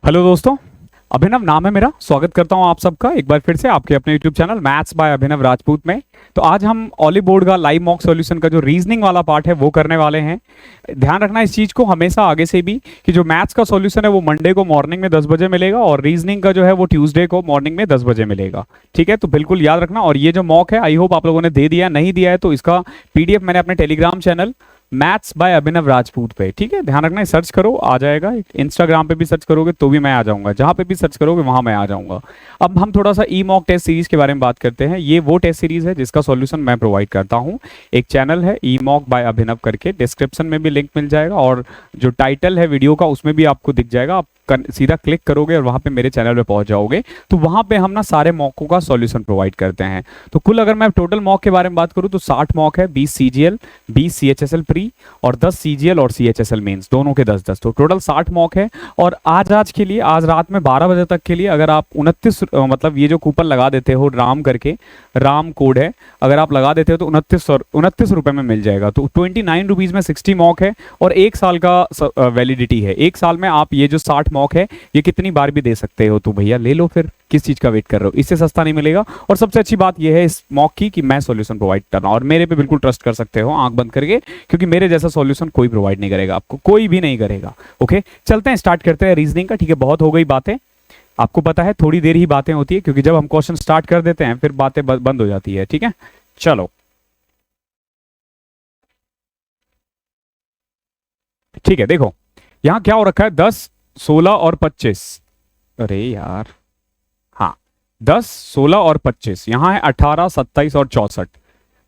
Hello दोस्तों, अभिनव नाम है मेरा। स्वागत करता हूं आप सबका एक बार फिर से आपके अपने यूट्यूब चैनल मैथ्स बाय अभिनव राजपूत में। तो आज हम ऑली बोर्ड का लाइव मॉक सॉल्यूशन का जो रीजनिंग वाला पार्ट है वो करने वाले हैं। ध्यान रखना इस चीज़ को हमेशा आगे से भी कि जो मैथ्स का सॉल्यूशन है वो मंडे को मॉर्निंग में 10 बजे मिलेगा और रीजनिंग का जो है वो ट्यूसडे को मॉर्निंग में 10 बजे मिलेगा। ठीक है, तो बिल्कुल याद रखना। और ये जो मॉक है आई होप आप लोगों ने दे दिया, नहीं दिया है तो इसका पीडीएफ मैंने अपने टेलीग्राम चैनल मैथ्स बाय अभिनव राजपूत पे, ठीक है, ध्यान रखना, सर्च करो आ जाएगा। इंस्टाग्राम पे भी सर्च करोगे तो भी मैं आ जाऊंगा, जहां पे भी सर्च करोगे वहां मैं आ जाऊंगा। अब हम थोड़ा सा ई मॉक टेस्ट सीरीज के बारे में बात करते हैं। ये वो टेस्ट सीरीज है जिसका सॉल्यूशन मैं प्रोवाइड करता हूं। एक चैनल है ई मॉक बाय अभिनव करके, डिस्क्रिप्शन में भी लिंक मिल जाएगा और जो टाइटल है वीडियो का उसमें भी आपको दिख जाएगा। आप सीधा क्लिक करोगे और वहां पे मेरे चैनल पे पहुंच जाओगे। तो वहां पे हम ना सारे मॉकों का सॉल्यूशन प्रोवाइड करते हैं। तो कुल अगर मैं टोटल मॉक के बारे में बात करूं तो 60 मॉक है, 20 सीजीएल, 20 सीएचएसएल प्री और 10 सीजीएल और सीएचएसएल मेंस, दोनों के 10-10, तो टोटल 60 मॉक है। और आज के लिए, आज रात में 12 बजे तक के लिए अगर आप 29 मतलब ये जो कूपन लगा देते हो राम करके, राम कोड है, अगर आप लगा देते हो तो 29 रुपए में मिल जाएगा। तो 29 रुपीज में 60 मॉक है और 1 साल का वैलिडिटी है। 1 साल में आप ये जो 60 मॉक है ये कितनी बार भी दे सकते हो। तो भैया ले लो, फिर किस चीज का वेट कर रहे हो, इससे सस्ता नहीं मिलेगा। और सबसे अच्छी बात यह है इस मॉक की कि मैं सॉल्यूशन प्रोवाइड कर रहा हूं और मेरे पे बिल्कुल ट्रस्ट कर सकते हो आंख बंद करके, क्योंकि मेरे जैसा सॉल्यूशन कोई प्रोवाइड नहीं करेगा आपको, कोई भी नहीं करेगा। ओके, चलते हैं, स्टार्ट करते हैं रीजनिंग का। ठीक है, बहुत हो गई बातें, आपको पता है थोड़ी देर ही बातें होती है, क्योंकि जब हम क्वेश्चन स्टार्ट कर देते हैं फिर बातें बंद हो जाती है। ठीक है, चलो ठीक है। देखो यहां क्या हो रखा है, 10, 16 और 25। अरे यार, हाँ, 10, 16 और 25। यहां है 18, 27 और 64।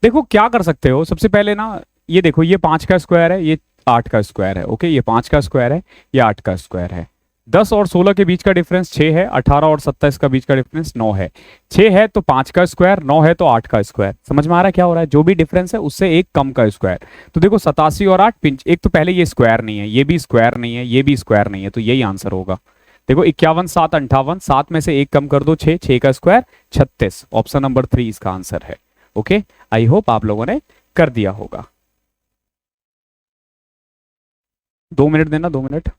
देखो क्या कर सकते हो, सबसे पहले ना ये देखो, ये 5 का स्क्वायर है, ये 8 का स्क्वायर है। ओके, ये 5 का स्क्वायर है, ये 8 का स्क्वायर है। 10 और 16 के बीच का डिफरेंस 6 है, 18 और 27 का बीच का डिफरेंस 9 है। 6 है तो 5 का स्क्वायर, 9 है तो 8 का स्क्वायर। समझ में आ रहा है क्या हो रहा है, जो भी डिफरेंस है उससे एक कम का स्क्वायर। तो देखो 87 और 8 पिंच, एक तो पहले ये स्क्वायर नहीं है, ये भी स्क्वायर नहीं है, ये भी स्क्वायर नहीं है, तो यही आंसर होगा। देखो 51, 7, 58, 7 में से एक कम कर दो, 6, 6 का स्क्वायर 36। ऑप्शन नंबर 3 इसका आंसर है। ओके, आई होप आप लोगों ने कर दिया होगा। 2 मिनट देना, 2 मिनट।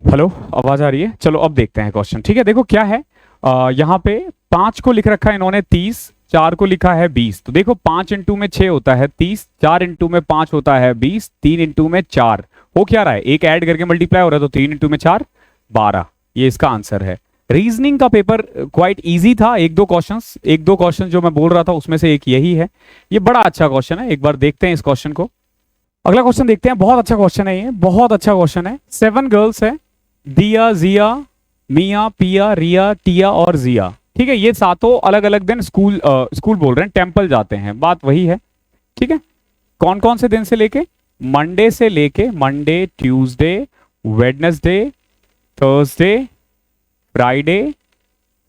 हेलो, आवाज आ रही है? चलो अब देखते हैं क्वेश्चन। ठीक है, देखो क्या है, यहाँ पे 5 को लिख रखा है इन्होंने 30, 4 को लिखा है 20। तो देखो 5 इंटू में 6 होता है 30, 4 इंटू में 5 होता है 20, 3 इंटू में 4 हो क्या रहा है, एक ऐड करके मल्टीप्लाई हो रहा है, तो 3 इंटू में 4 12। ये इसका आंसर है। रीजनिंग का पेपर क्वाइट इजी था। एक दो क्वेश्चन जो मैं बोल रहा था उसमें से एक यही है। ये बड़ा अच्छा क्वेश्चन है, एक बार देखते हैं इस क्वेश्चन को। अगला क्वेश्चन देखते हैं, बहुत अच्छा क्वेश्चन है, ये बहुत अच्छा क्वेश्चन है। 7 गर्ल्स है, दिया, जिया, मिया, पिया, रिया, टिया और जिया। ठीक है, ये सातों अलग अलग दिन स्कूल बोल रहे हैं, टेंपल जाते हैं, बात वही है। ठीक है, कौन कौन से दिन से लेके, मंडे से लेके, Monday, Tuesday, Wednesday, Thursday, Friday,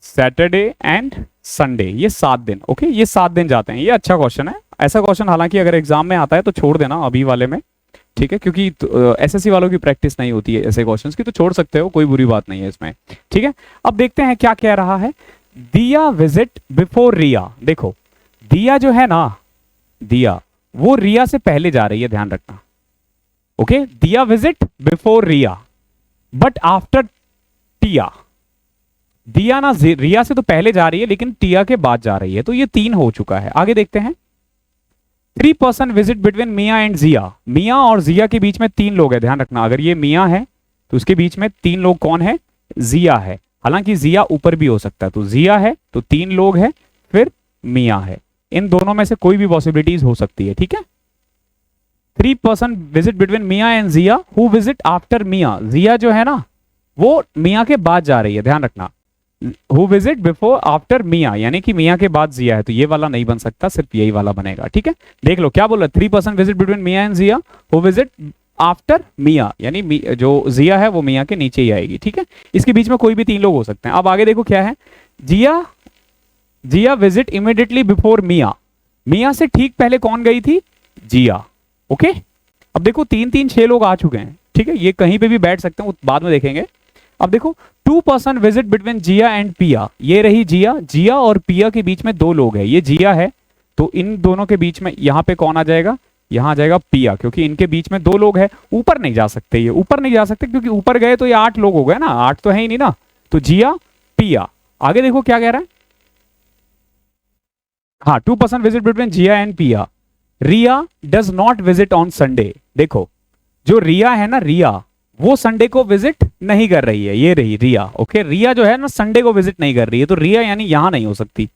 Saturday and Sunday, ये 7 दिन। ओके, ये 7 दिन जाते हैं। ये अच्छा क्वेश्चन है। ऐसा क्वेश्चन हालांकि अगर एग्जाम में आता है तो छोड़ देना अभी वाले में, ठीक है, क्योंकि एसएससी वालों की प्रैक्टिस नहीं होती है ऐसे क्वेश्चंस की, तो छोड़ सकते हो, कोई बुरी बात नहीं है इसमें। ठीक है, अब देखते हैं क्या कह रहा है। दिया विजिट बिफोर रिया। देखो दिया जो है ना, दिया वो रिया से पहले जा रही है, ध्यान रखना। Okay, Diya visit before Riya but after Tiya. Diya ना रिया से तो पहले जा रही है लेकिन टिया के बाद जा रही है, तो ये 3 हो चुका है। आगे देखते हैं। 3 person visit between Miya and Jiya. Miya और जिया के बीच में 3 लोग हैं, ध्यान रखना। अगर ये मिया है तो उसके बीच में 3 लोग कौन है, जिया है। हालांकि जिया ऊपर भी हो सकता है, तो जिया है तो 3 लोग हैं, फिर मिया है। इन दोनों में से कोई भी पॉसिबिलिटीज हो सकती है। ठीक है, 3 person visit between Miya and Jiya who visit after Miya. Jiya जो है ना वो मिया के बाद जा रही है, ध्यान रखना। Who visit before after Miya, यानी कि मिया के बाद जिया है, तो ये वाला नहीं बन सकता, सिर्फ यही वाला बनेगा। ठीक है, देख लो क्या बोल रहा है, 3 person visit between Miya and Jiya who visit after Miya, यानी जो जिया है वो मिया के नीचे ही आएगी। ठीक है, इसके बीच में कोई भी 3 लोग हो सकते हैं। अब आगे देखो क्या है, जिया विजिट इमीडिएटली बिफोर मिया। मिया से ठीक पहले कौन गई थी, जिया। ओके, अब देखो 3 6 लोग आ चुके हैं। ठीक है, ये कहीं पे भी बैठ सकते हैं, बाद में देखेंगे। अब देखो 2 person visit between Jiya and Piya. ये रही जिया, जिया और पिया के बीच में 2 लोग हैं, ये जिया है, तो इन दोनों के बीच में यहां पे कौन आ जाएगा, यहाँ आ जाएगा पिया, क्योंकि इनके बीच में दो लोग हैं, ऊपर नहीं जा सकते, ये ऊपर नहीं जा सकते क्योंकि ऊपर गए तो ये 8 लोग हो गए ना, 8 तो है ही नहीं ना, तो जिया पिया। आगे देखो क्या कह रहा है, हाँ 2% visit between Jiya and Piya. Riya does not visit on Sunday. देखो जो रिया है ना, रिया वो संडे को विजिट नहीं कर रही है, ये रही रिया। ओके, रिया जो है ना संडे को विजिट नहीं कर रही है, तो रिया यानी यहां नहीं हो सकती।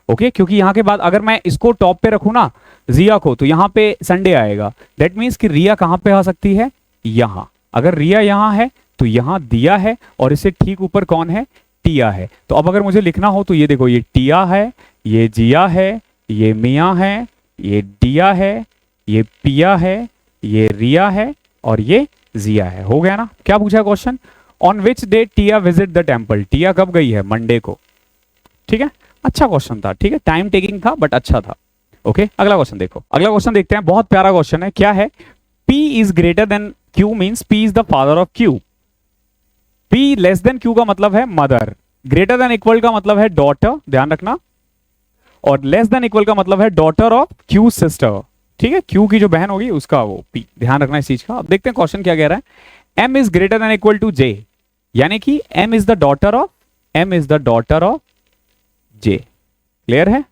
ओके, क्योंकि यहां के बाद अगर मैं इसको टॉप पे रखूं ना जिया को, तो यहां पे संडे आएगा। दैट मीन्स कि रिया कहां पे आ सकती है, यहां। अगर रिया यहां है तो यहां दिया है, और इससे ठीक ऊपर कौन है, टिया है। तो अब अगर मुझे लिखना हो तो ये देखो, ये टिया है, ये जिया है, ये मिया है, ये डिया है, ये पिया है, ये रिया है, और ये जिया है। हो गया ना। क्या पूछा question, on which day Tiya visit the temple. Tiya कब गई है, मंडे को। ठीक है, अच्छा क्वेश्चन था, ठीक है, टाइम टेकिंग था बट अच्छा था। ओके, अगला क्वेश्चन देखो, अगला क्वेश्चन देखते हैं, बहुत प्यारा क्वेश्चन है। क्या है, P is greater then Q means P is the father of Q। P less than Q का मतलब है मदर, ग्रेटर देन इक्वल का मतलब है डॉटर, ध्यान रखना, और लेस देन इक्वल का मतलब है डॉटर ऑफ Q सिस्टर। ठीक है, Q की जो बहन होगी उसका वो P, ध्यान रखना इस चीज का। अब देखते हैं क्वेश्चन क्या कह रहा है, M is greater than equal to J, यानी कि M is the daughter of J। Clear है,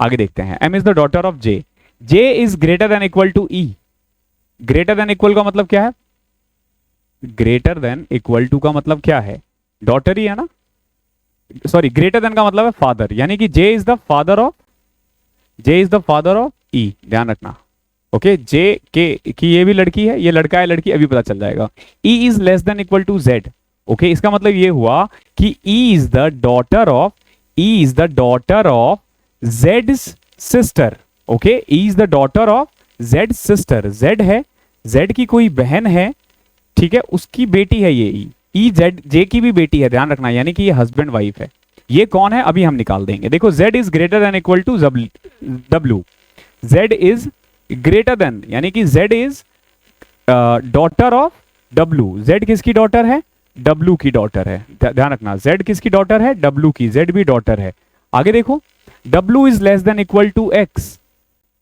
आगे देखते हैं। M is the daughter of J, J is greater than equal to E। Greater than equal का मतलब क्या है, ग्रेटर देन इक्वल टू का मतलब क्या है, डॉटर ही है ना, सॉरी ग्रेटर देन का मतलब है फादर, यानी कि J is the father of E, ध्यान रखना। ओके, J के की ये भी लड़की है, ये लड़का है लड़की, अभी पता चल जाएगा। E is less than equal to Z। Okay, इसका मतलब ये हुआ कि E is the daughter of Z's sister. Okay, E is the daughter of Z sister, Z है, Z की कोई बहन है, ठीक है, उसकी बेटी है ये E Z J की भी बेटी है, ध्यान रखना, यानी कि ये हस्बैंड वाइफ है। ये कौन है अभी हम निकाल देंगे। देखो Z is greater than equal to W, Z is greater than, यानी कि Z is daughter of W। Z किसकी डॉटर है, W की डॉटर है, ध्यान रखना, Z किसकी डॉटर है, W की, Z भी डॉटर है। आगे देखो, W is less than equal to X,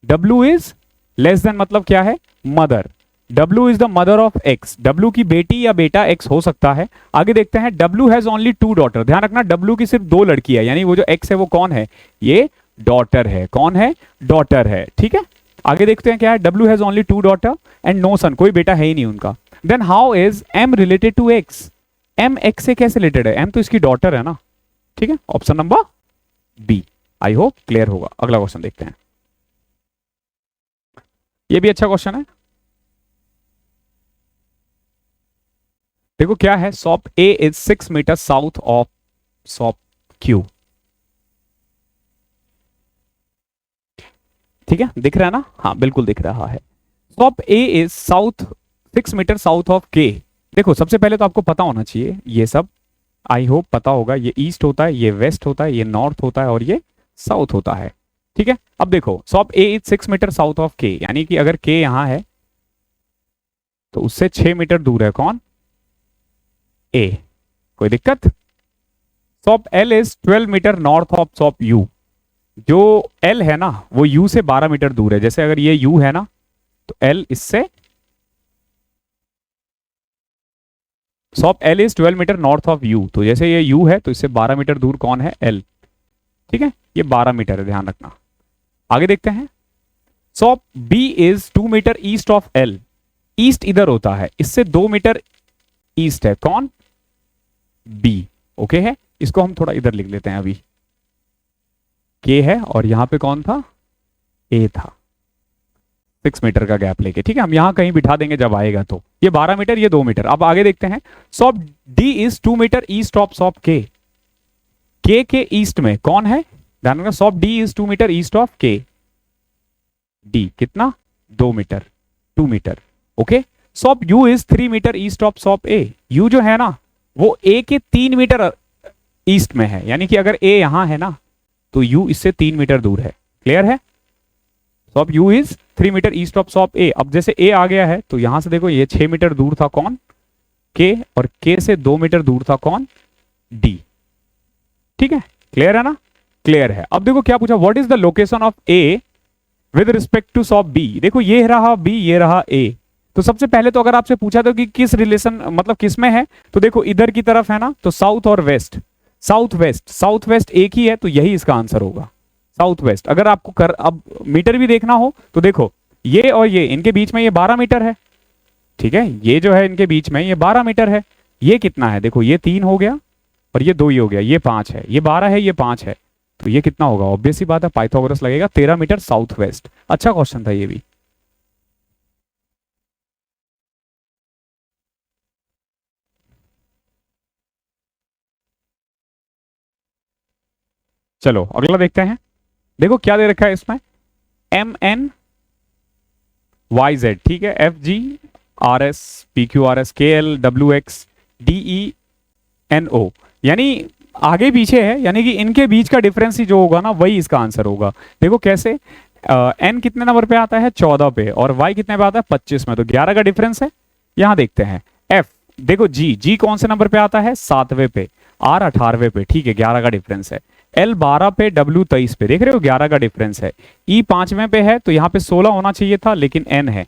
W is less than मतलब क्या है, mother, W is the mother of X, W की बेटी या बेटा X हो सकता है। आगे देखते हैं, W हैज ओनली 2 डॉटर, ध्यान रखना W की सिर्फ 2 लड़की है, यानी वो जो X है वो कौन है, ये डॉटर है, कौन है, डॉटर है। ठीक है, आगे देखते हैं क्या है, W has only 2 daughter and no son, कोई बेटा है ही नहीं उनका। Then how is M related to X, M X से कैसे रिलेटेड है, M तो इसकी डॉटर है ना। ठीक है, option number B. I hope clear होगा। अगला क्वेश्चन देखते हैं, ये भी अच्छा क्वेश्चन है। देखो क्या है, shop A is 6 metre south of shop Q। ठीक है, दिख रहा है ना, हाँ बिल्कुल दिख रहा है। Shop A is 6 metre south of K। देखो सबसे पहले तो आपको पता होना चाहिए ये सब, आई होप पता होगा, ये ईस्ट होता है, ये वेस्ट होता है, ये नॉर्थ होता है और ये साउथ होता है। ठीक है, अब देखो shop A is 6 metre south of K, यानी कि अगर K यहां है तो उससे 6 मीटर दूर है कौन, A। कोई दिक्कत। Shop L is 12 metre north of shop U, जो L है ना वो U से 12 मीटर दूर है। जैसे अगर ये U है ना तो L इससे, shop L is 12 metre north of U, तो जैसे ये U है तो इससे 12 मीटर दूर कौन है, L। ठीक है, ये 12 मीटर है, ध्यान रखना। आगे देखते हैं, shop B is 2 metre east of L। East इधर होता है, इससे 2 मीटर ईस्ट है कौन, B। ओके है, इसको हम थोड़ा इधर लिख लेते हैं, अभी K है और यहां पे कौन था, A था, 6 मीटर का गैप लेके। ठीक है, हम यहां कहीं बिठा देंगे जब आएगा तो। ये 12 मीटर, ये 2 मीटर। अब आगे देखते हैं, shop D is 2 metre east of shop K। K के ईस्ट में कौन है, ध्यान रखना, shop D is 2 metre east of K। D कितना, 2 metre, 2 metre. Okay, shop U is 3 metre east of shop A। U जो है ना वो A के 3 मीटर ईस्ट में है, यानी कि अगर A यहां है ना तो U इससे 3 मीटर दूर है। क्लियर है, shop U is 3 metre east of shop A। अब जैसे A आ गया है तो यहां से देखो ये 6 मीटर दूर था कौन, K, और K से 2 मीटर दूर था कौन, D। ठीक है, क्लियर है ना, क्लियर है। अब देखो क्या पूछा, what is the location of A with respect to shop B. देखो ये रहा बी, ये रहा ए। तो सबसे पहले तो अगर आपसे पूछा तो कि किस रिलेशन मतलब किस में है, तो देखो इधर की तरफ है ना, तो साउथ और west, south west, south west एक ही है, तो यही इसका आंसर होगा, साउथ वेस्ट। अगर आपको कर अब मीटर भी देखना हो तो देखो ये और ये इनके बीच में ये 12 मीटर है, ठीक है, ये जो है इनके बीच में ये 12 मीटर है। ये कितना है, देखो ये 3 हो गया और ये 2 ही हो गया, ये 5 है, ये 12 है, ये 5 है, तो ये कितना होगा, ऑब्वियस सी बात है पाइथागोरस लगेगा, 13 मीटर साउथ वेस्ट। अच्छा क्वेश्चन था ये भी। चलो अगला देखते हैं। देखो क्या दे रखा है इसमें, एम एन वाई जेड, ठीक है, F G R S P Q R S K L W X D E N O, यानी आगे पीछे है, यानी कि इनके बीच का डिफरेंस ही जो होगा ना वही इसका आंसर होगा। देखो कैसे, एन कितने नंबर पे आता है 14 पे, और वाई कितने पे आता है 25 में, तो 11 का डिफरेंस है। यहां देखते हैं एफ, देखो जी, जी कौन से नंबर पे आता है 7वें पे, आर 18वें पे, ठीक है 11 का डिफरेंस है। एल 12 पे, डब्ल्यू 23 पे, देख रहे हो 11 का डिफरेंस है। ई 5वें पे है, तो यहाँ पे 16 होना चाहिए था, लेकिन एन है,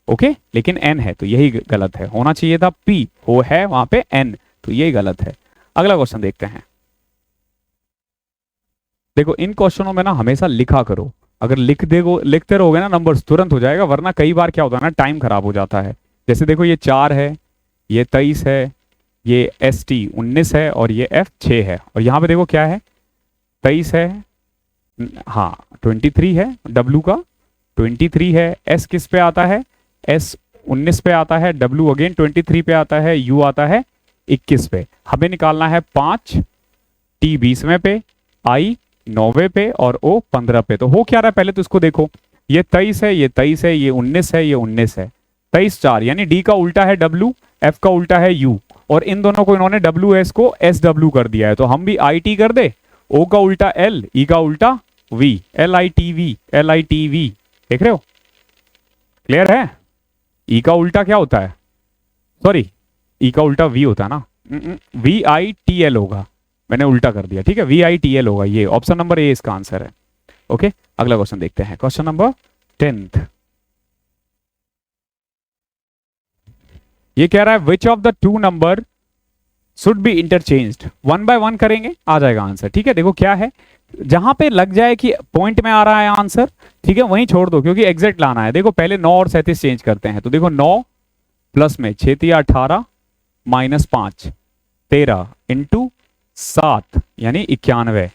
ओके, लेकिन एन है तो यही गलत है, होना चाहिए था पी, वो है वहां पे एन, तो यही गलत है। अगला क्वेश्चन देखते हैं। देखो इन क्वेश्चनों में ना हमेशा लिखा करो, अगर लिखते रहोगे ना नंबर्स तुरंत हो जाएगा, वरना कई बार क्या होता है ना टाइम खराब हो जाता है। जैसे देखो ये 4 है, ये 23 है, ये एस टी 19 है, और ये एफ 6 है, और यहाँ पे देखो क्या है 23 है, हाँ 23 है, डब्लू का 23 है, एस किस पे आता है, एस 19 पे आता है, डब्लू अगेन 23 पे आता है, यू आता है 21 पे। हमें निकालना है 5, टी 20वें पे, आई 9वें पे, और ओ 15 पे। तो हो क्या रहा है पहले तो इसको देखो, ये 23 है, ये 23 है, ये 19 है, ये 19 है, 23 4, यानी डी का उल्टा है डब्लू, एफ का उल्टा है यू, और इन दोनों को इन्होंने डब्ल्यू एस को एस डब्ल्यू कर दिया है, तो हम भी आई टी कर दे, ओ का उल्टा एल, ई का उल्टा V, L I T V, L I T V, देख रहे हो, क्लियर है। ई का उल्टा क्या होता है, सॉरी ई का उल्टा वी होता है ना, वी आई टी एल होगा, मैंने उल्टा कर दिया, ठीक है, वी आई टी एल होगा, ये ऑप्शन नंबर ए इसका आंसर है। ओके अगला क्वेश्चन देखते हैं, क्वेश्चन नंबर 10th। ये कह रहा है which of the two number should be interchanged, one by one करेंगे आ जाएगा आंसर, ठीक है। देखो क्या है, जहां पे लग जाए कि पॉइंट में आ रहा है आंसर, ठीक है, वहीं छोड़ दो, क्योंकि एग्जैक्ट लाना है। देखो पहले 9 और 37 चेंज करते हैं, तो देखो 9 प्लस में 6 18 माइनस 5 13 इंटू 7 यानी 91,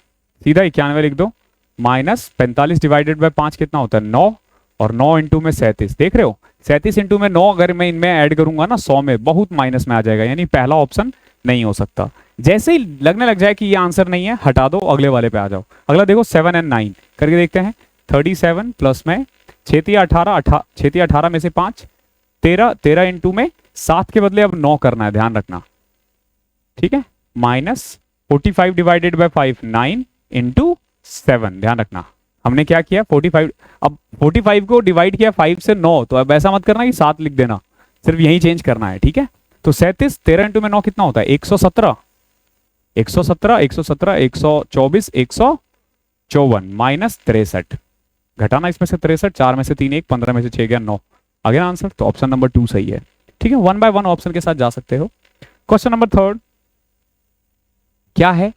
सीधा 91 लिख दो, माइनस 45 डिवाइडेड बाय 5 कितना होता है 9, और 9 इंटू में 37, देख रहे हो 37 इंटू में 9, अगर मैं इनमें ऐड करूंगा ना 100 में, बहुत माइनस में आ जाएगा, यानी पहला ऑप्शन नहीं हो सकता। जैसे ही लगने लग जाए कि ये आंसर नहीं है हटा दो, अगले वाले पे आ जाओ। अगला देखो 7 एंड 9 करके देखते हैं, 37 प्लस में 6 18 6 18 में से 5 13 13 इंटू में 7 के बदले अब 9 करना है, ध्यान रखना, ठीक है, माइनस 45 डिवाइडेड बाय 5 9 इंटू 7, ध्यान रखना हमने क्या किया 45, अब 45 को डिवाइड किया 5 से 9, तो अब ऐसा मत करना कि 7 लिख देना, सिर्फ यही चेंज करना है, ठीक है। तो 37 13 इंटू में 9 कितना होता है 117 117 117 124 154 माइनस 63, घटाना इसमें से 63, 4 में से 3 1, 15 में से 6 गया 9, आ गया आंसर, तो ऑप्शन नंबर 2 सही है, ठीक है। वन बाय वन ऑप्शन के साथ जा सकते हो। क्वेश्चन नंबर 3 क्या है,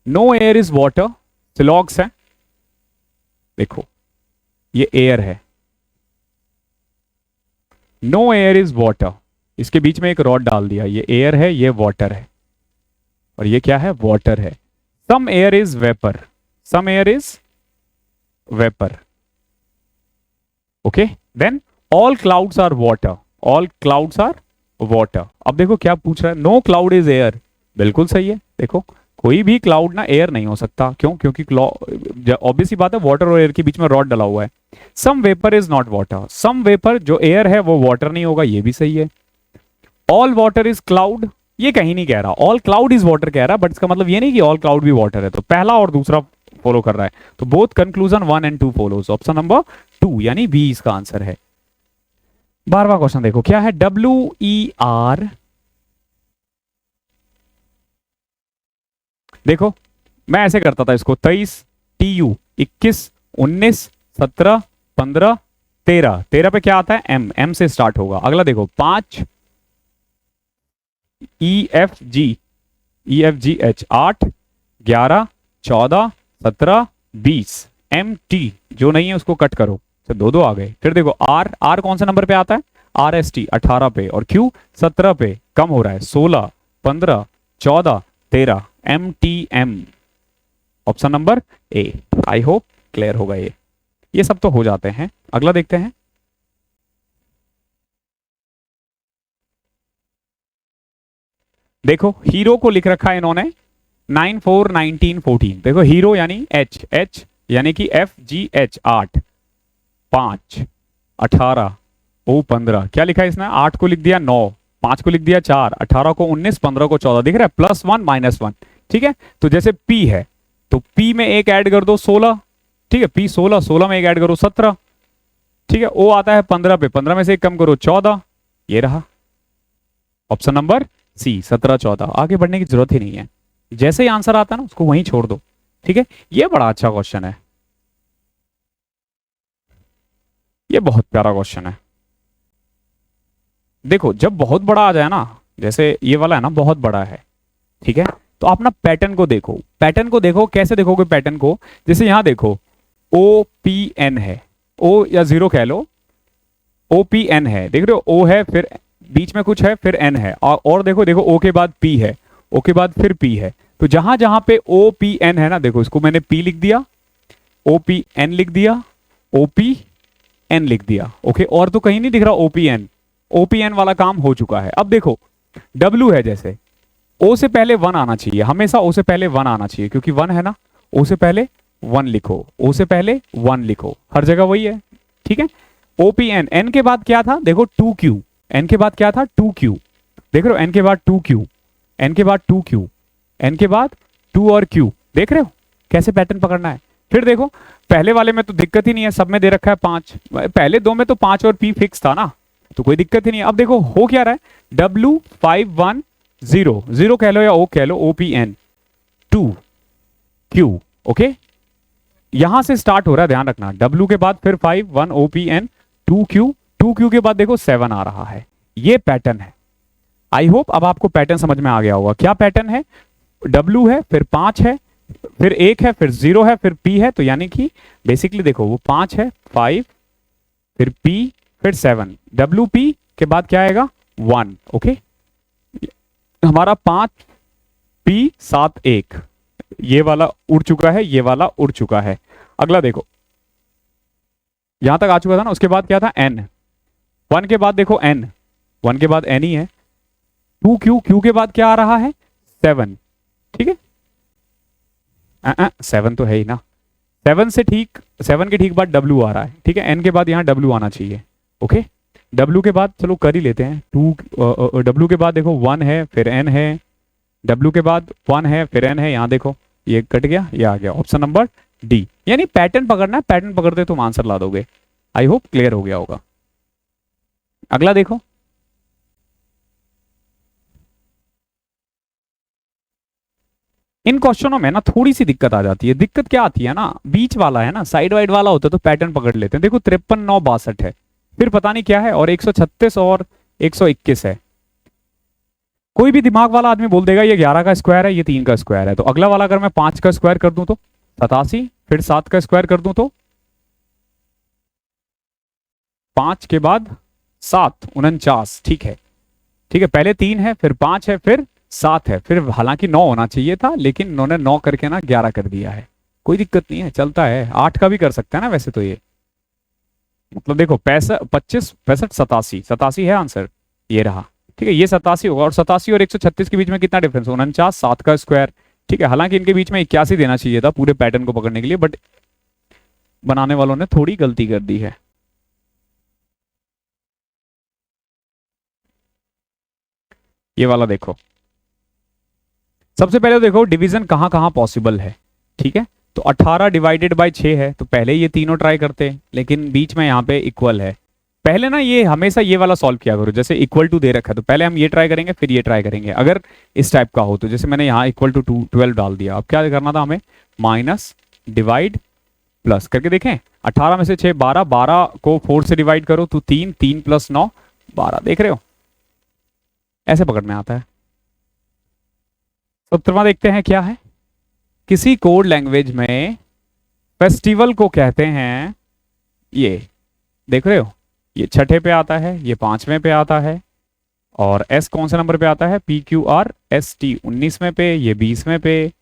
नो एयर इज वाटर, सिलॉग्स है, देखो ये एयर है, नो एयर इज वाटर, इसके बीच में एक रॉड डाल दिया, ये एयर है ये वाटर है, और ये क्या है वाटर है। Some air is vapour, some air is vapour, okay, then all clouds are water, all clouds are water. अब देखो क्या पूछ रहा है, नो क्लाउड इज एयर, बिल्कुल सही है। देखो कोई भी क्लाउड ना एयर नहीं हो सकता, क्यों, क्योंकि ऑब्वियस ही बात है वाटर और एयर के बीच में रॉड डला हुआ है। Some vapour is not water, some vapour जो एयर है वो वाटर नहीं होगा, ये भी सही है। ऑल वाटर इज क्लाउड, ये कहीं नहीं कह रहा, ऑल क्लाउड इज वाटर कह रहा है, बट इसका मतलब ये नहीं कि ऑल क्लाउड भी वाटर है, तो पहला और दूसरा फॉलो कर रहा है, तो both conclusion 1 and 2 follows, option number 2 यानी बी इसका आंसर है। 12वां क्वेश्चन देखो क्या है, WER, देखो मैं ऐसे करता था इसको, 23 TU 21 19 17 15, 13, 13 पे क्या आता है? एम, एम से स्टार्ट होगा। अगला देखो 5 E F G, E F G H, 8, 11, 14, 17, 20, M T जो नहीं है उसको कट करो, तो दो दो आ गए। फिर देखो आर, आर कौन से नंबर पे आता है? आर एस टी 18 पे, और क्यू 17 पे, कम हो रहा है 16, 15, 14, 13, M T M, option number A. I hope clear होगा ये सब तो हो जाते हैं। अगला देखते हैं। देखो हीरो को लिख रखा है इन्होंने 9, 4, 19, 14। देखो हीरो यानी एच, एच यानी कि एफ जी एच 8, 5, 18, ओ 15, क्या लिखा है इसने? 8 को लिख दिया 9, 5 को लिख दिया 4, 18 को 19, 15 को 14, दिख रहा है? +1 -1, ठीक है। तो जैसे P है तो P में एक ऐड कर दो 16, ठीक है, P 16, 16 में एक ऐड करो 17, ठीक है। O आता है 15 पे, 15 में से एक कम करो 14, ये रहा ऑप्शन नंबर सी 17, 14। आगे बढ़ने की जरूरत ही नहीं है, जैसे ही आंसर आता है ना उसको वहीं छोड़ दो, ठीक है। ये बड़ा अच्छा क्वेश्चन है, ये बहुत प्यारा क्वेश्चन है। देखो जब बहुत बड़ा आ जाए ना, जैसे ये वाला है ना बहुत बड़ा है, ठीक है, तो आप ना पैटर्न को देखो, पैटर्न को देखो। कैसे देखोगे पैटर्न को? जैसे यहां देखो ओ पी एन है, ओ या जीरो कह लो, ओ पी एन है, देख रहे हो? ओ है, फिर बीच में कुछ है, फिर एन है, और देखो देखो ओ के बाद पी है, ओ के बाद फिर पी है। तो जहां जहां पे ओ पी एन है ना, देखो इसको मैंने पी लिख दिया, ओ पी एन लिख दिया, ओ पी एन लिख दिया, ओके। और तो कहीं नहीं दिख रहा ओपीएन, ओपीएन वाला काम हो चुका है। अब देखो डब्ल्यू है, जैसे ओ से पहले 1 आना चाहिए, हमेशा ओ से पहले 1 आना चाहिए, क्योंकि 1 है ना, ओ से पहले 1 लिखो, ओ से पहले 1 लिखो, हर जगह वही है, ठीक है। ओपीएन, एन के बाद क्या था? देखो 2Q, एन के बाद क्या था? 2Q, देख रहे हो? एन के बाद 2Q, एन के बाद 2Q, एन के बाद 2 और Q, देख रहे हो कैसे पैटर्न पकड़ना है? फिर देखो पहले वाले में तो दिक्कत ही नहीं है, सब में दे रखा है 5, पहले दो में तो 5 और P फिक्स था ना, तो कोई दिक्कत ही नहीं है। अब देखो हो क्या रहा है? W510, 0 कह लो या O कह लो, OPN 2Q, ओके। यहां से स्टार्ट हो रहा है, ध्यान रखना, W के बाद फिर 5, 1 OPN 2Q, 2Q के बाद देखो 7 आ रहा है, ये पैटर्न है। आई होप अब आपको पैटर्न समझ में आ गया होगा। क्या पैटर्न है? W है, फिर 5 है, फिर 1 है, फिर 0 है, फिर P है, तो यानी कि बेसिकली देखो वो 5 है, 5, फिर P, फिर 7, WP के बाद क्या आएगा? 1, ओके। हमारा 5 P 7 1, ये वाला उड़ चुका है, ये वाला उड़ चुका है। अगला देखो यहां तक आ चुका था ना, उसके बाद क्या था? N, 1 के बाद देखो N, 1 के बाद N ही है, 2Q, Q के बाद क्या आ रहा है? 7, ठीक है। 7 तो है ही ना, 7 से ठीक, 7 के ठीक बाद W आ रहा है, ठीक है। N के बाद यहाँ W आना चाहिए, ओके। W के बाद चलो कर ही लेते हैं, 2 W के बाद देखो 1 है, फिर N है, W के बाद 1 है, फिर N है, यहाँ देखो ये कट गया, ये आ गया, ऑप्शन नंबर डी। यानी पैटर्न पकड़ना है, पैटर्न पकड़ते तुम आंसर ला दोगे। आई होप क्लियर हो गया होगा। अगला देखो, इन क्वेश्चनों में ना थोड़ी सी दिक्कत आ जाती है। दिक्कत क्या आती है ना, बीच वाला है ना, साइड वाइड वाला होता है तो पैटर्न पकड़ लेते हैं। देखो 53, 9, 62 है, फिर पता नहीं क्या है, और 136 और 121 है। कोई भी दिमाग वाला आदमी बोल देगा ये 11 का स्क्वायर है, ये 3 का स्क्वायर है। तो अगला वाला अगर मैं 5 का स्क्वायर कर दूं तो 87, फिर 7 का स्क्वायर कर दूं तो 5 के बाद 7, 49, ठीक है, ठीक है। पहले 3 है, फिर 5 है, फिर 7 है, फिर हालांकि 9 होना चाहिए था, लेकिन इन्होंने 9 करके ना 11 कर दिया है। कोई दिक्कत नहीं है, चलता है। 8 का भी कर सकते हैं ना वैसे तो, ये मतलब देखो 65, 25, 65, 87, 87 है आंसर, ये रहा, ठीक है। ये 87 होगा, और 87 और 136 के बीच में कितना डिफरेंस? 49, 7 का स्क्वायर, ठीक है। हालांकि इनके बीच में 81 देना चाहिए था पूरे पैटर्न को पकड़ने के लिए, बट बनाने वालों ने थोड़ी गलती कर दी है। ये वाला देखो, सबसे पहले तो देखो डिवीजन कहां कहां पॉसिबल है, ठीक है। तो 18 डिवाइडेड बाय 6 है, तो पहले ये तीनों ट्राई करते हैं, लेकिन बीच में यहाँ पे इक्वल है। पहले ना ये हमेशा ये वाला सॉल्व किया करो, जैसे इक्वल टू दे रखा है तो पहले हम ये ट्राई करेंगे, फिर ये ट्राई करेंगे। अगर इस टाइप का हो तो जैसे मैंने यहाँ इक्वल टू 12 डाल दिया, अब क्या करना था हमें? माइनस, डिवाइड, प्लस करके देखें। 18 में से 6 12, 12 को 4 से डिवाइड करो तो 3, 3 प्लस 9 12, देख रहे हो, ऐसे पकड़ में आता है। 17वां देखते हैं क्या है। किसी कोड लैंग्वेज में फेस्टिवल को कहते हैं, ये देख रहे हो, ये छठे पे आता है, ये 5वें पे आता है, और एस कौन से नंबर पे आता है, PQRST 19वें पे, ये 20वें पे,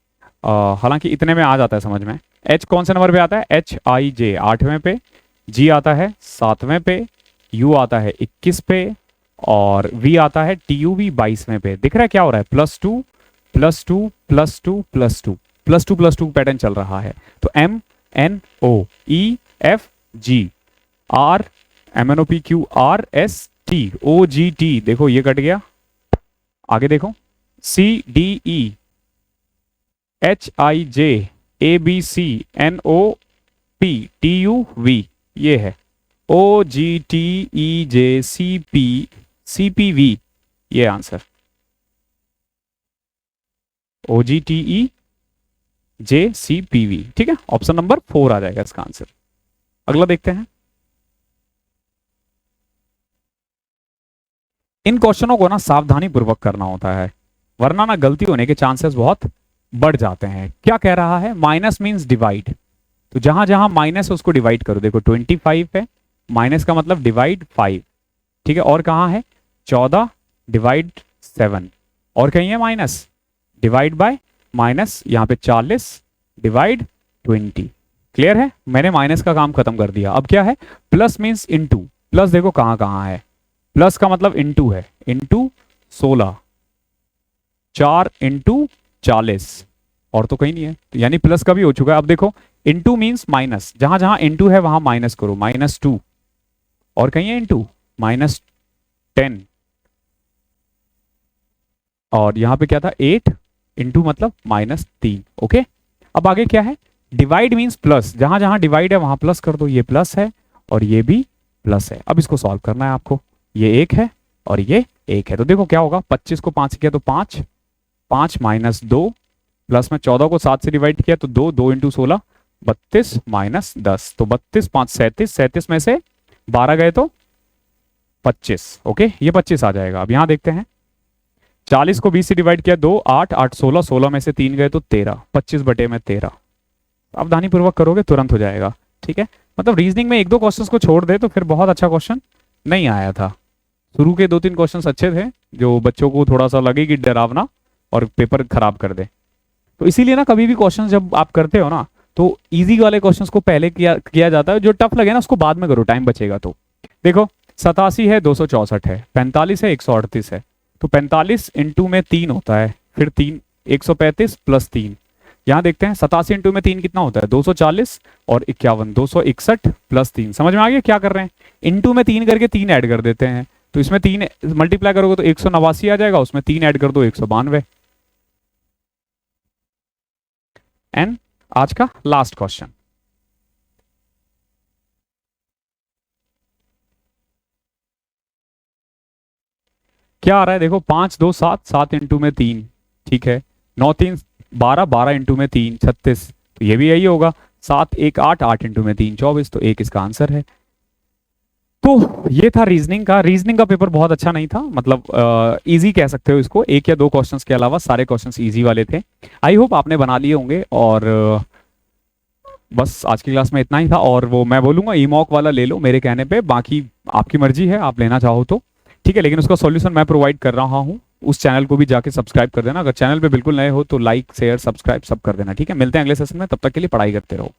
हालांकि इतने में आ जाता है समझ में। एच कौन से नंबर पे आता है, HIJ 8वें पे, जी आता है 7वें पे, यू आता है 21 पे, और वी आता है TUV 22वें पे। दिख रहा है क्या हो रहा है, +2 +2 +2 +2 +2 +2 पैटर्न चल रहा है। तो MNOEFGRMNOPQRST देखो ये कट गया, आगे देखो CDEHIJABCNOPTUV, ये है OGTEJCPCPV, ये आंसर OGTEJCPV, ठीक है, ऑप्शन नंबर 4 आ जाएगा इसका आंसर। अगला देखते हैं। इन क्वेश्चनों को ना सावधानी पूर्वक करना होता है, वरना ना गलती होने के चांसेस बहुत बढ़ जाते हैं। क्या कह रहा है, माइनस मींस डिवाइड, तो जहां जहां माइनस है उसको डिवाइड करो। देखो 25 है, माइनस का मतलब डिवाइड 5, ठीक है, और कहां है 14 डिवाइड 7, और कहीं है माइनस, डिवाइड बाय माइनस, यहां पे 40 डिवाइड 20। क्लियर है, मैंने माइनस का काम खत्म कर दिया। अब क्या है, प्लस मींस इनटू, प्लस देखो कहां कहां है, प्लस का मतलब इनटू है, इनटू 16, 4 इंटू 40, और तो कहीं नहीं है, तो यानी प्लस का भी हो चुका है। अब देखो इनटू मींस माइनस, जहां जहां इनटू है वहां माइनस करो, -2, और कहीं है इनटू -10, और यहां पे क्या था 8, इंटू मतलब -3। ओके, अब आगे क्या है, डिवाइड मींस प्लस, जहां जहां डिवाइड है वहां प्लस कर दो, ये प्लस है और ये भी प्लस है। अब इसको सॉल्व करना है आपको, ये 1 है और ये 1 है, तो देखो क्या होगा, 25 को 5 किया तो 5, 5 - 2, प्लस में 14 को 7 से डिवाइड किया तो 2, 2 इंटू 16 32 - 10, तो 32 5 37, 37 में से 12 गए तो 25। ओके, ये 25 आ जाएगा। अब यहां देखते हैं, 40 को 20 से डिवाइड किया 2, 8 8 16, 16 में से 3 गए तो 13, 25 बटे में 13। सावधानी पूर्वक करोगे तुरंत हो जाएगा, ठीक है। मतलब रीजनिंग में 1-2 क्वेश्चंस को छोड़ दे तो फिर बहुत अच्छा क्वेश्चन नहीं आया था। शुरू के 2-3 क्वेश्चंस अच्छे थे जो बच्चों को थोड़ा सा लगे कि डरावना और पेपर खराब कर दे, तो इसीलिए ना कभी भी क्वेश्चन जब आप करते हो ना तो इजी वाले क्वेश्चंस को पहले किया जाता है, जो टफ लगे ना उसको बाद में करो, टाइम बचेगा। तो देखो 87 है, 264 है, 45 है, 138 है, तो 45 इंटू में 3 होता है, फिर 3 135 प्लस 3, यहां देखते हैं 87 इंटू में 3 कितना होता है, 240 और 51, 261 प्लस 3। समझ में आ गया क्या कर रहे हैं, इंटू में 3 करके 3 ऐड कर देते हैं, तो इसमें 3 मल्टीप्लाई करोगे तो 189 आ जाएगा, उसमें 3 ऐड कर दो 192। एंड आज का लास्ट क्वेश्चन, क्या आ रहा है, देखो 5 2 7, 7 इंटू में 3, ठीक है, 9 3 12, 12 इंटू में 3 36, तो ये भी यही होगा, 7 1 8, 8 इंटू में 3 24, तो 1 इसका आंसर है। तो ये था रीजनिंग का पेपर बहुत अच्छा नहीं था, मतलब इजी कह सकते हो इसको, 1 या 2 क्वेश्चंस के अलावा सारे क्वेश्चंस इजी वाले थे। आई होप आपने बना लिए होंगे, और बस आज की क्लास में इतना ही था। और वो मैं बोलूंगा ई मॉक वाला ले लो मेरे कहने पे, बाकी आपकी मर्जी है, आप लेना चाहो तो ठीक है, लेकिन उसका सॉल्यूशन मैं प्रोवाइड कर रहा हूँ। उस चैनल को भी जाके सब्सक्राइब कर देना, अगर चैनल पे बिल्कुल नए हो तो लाइक शेयर सब्सक्राइब सब कर देना, ठीक है। मिलते हैं अगले सेशन में, तब तक के लिए पढ़ाई करते रहो।